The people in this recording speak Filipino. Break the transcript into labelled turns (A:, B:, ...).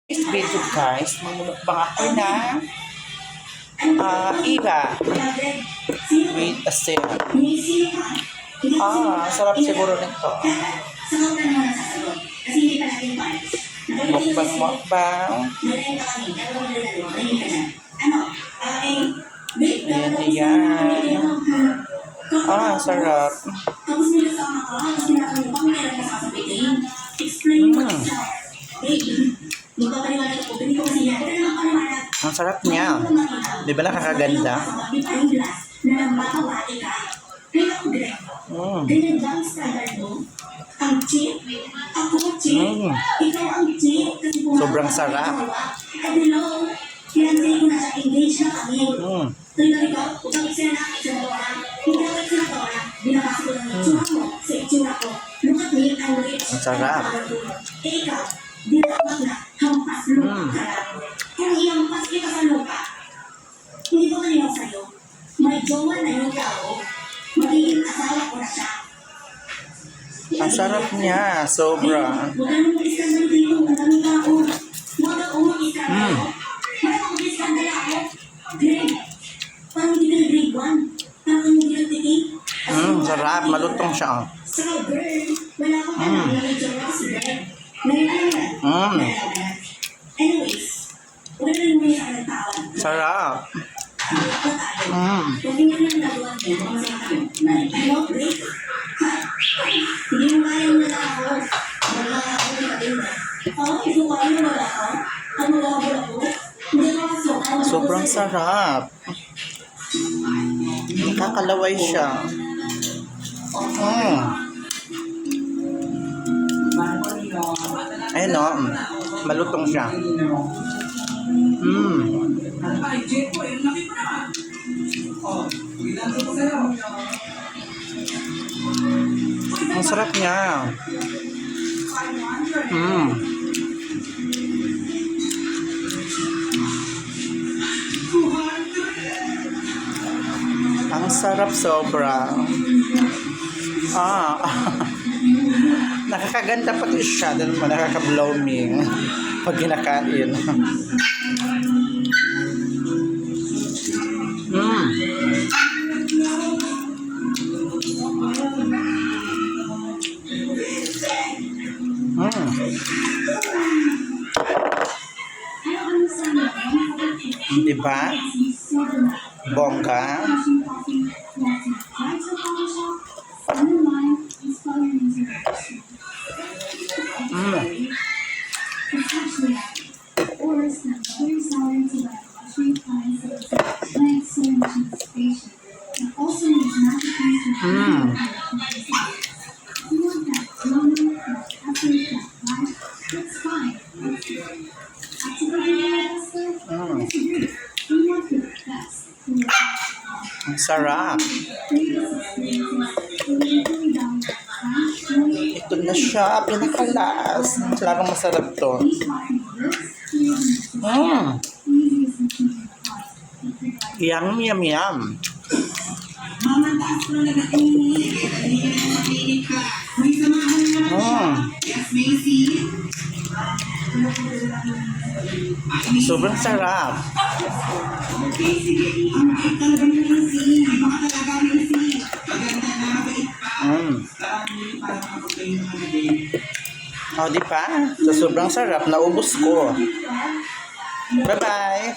A: This video guys, mamumukbang ako ng iba with a salad. Sarap siguro nito. Mukbang. Yan. Sarap. Ang sarap niya. Di ba nakakaganda? Sobrang sarap. Ang sarap.
B: Kung iampas kita sa lupa, hindi ko kanina sa'yo, may jowa na yung tao, magiging asawa ko na siya.
A: Ang sarap niya, sobra.
B: Huwag ka nung mag-iskandal dito, ang daming tao. Huwag ako mag-iskandal ako. Huwag ako mag-iskandal ako. Greg, parang hindi ka na grade 1. Parang hindi ka titig.
A: Sarap, malutong siya.
B: Saka girl, wala ko pa na may jowa si Greg. Anyways, huwag na rin mo yung sa tao.
A: Sarap.
B: Huwag niyo lang nagawa niya kung sa akin. Ano, Greg? Hindi mo kaya mo na ako. Wala ako yung katinda. Hindi mo kaya mo na ako. Ano gagawin ako? Hindi mo ako.
A: Sobrang sarap. Nakakalaway siya. Ayun o. Malutong siya. Ang sarap niya. Ang sarap sobra. Nakakaganda pati siya. Dahil mo nakaka-blooming pag kinakain. Diba? Bongga. Ang sarap. Ito na siya, pinakalas. Talagang masarap to. Yum, yum, yum. Sobrang sarap. Di pa? So, sobrang sarap. Naubos ko. Bye-bye.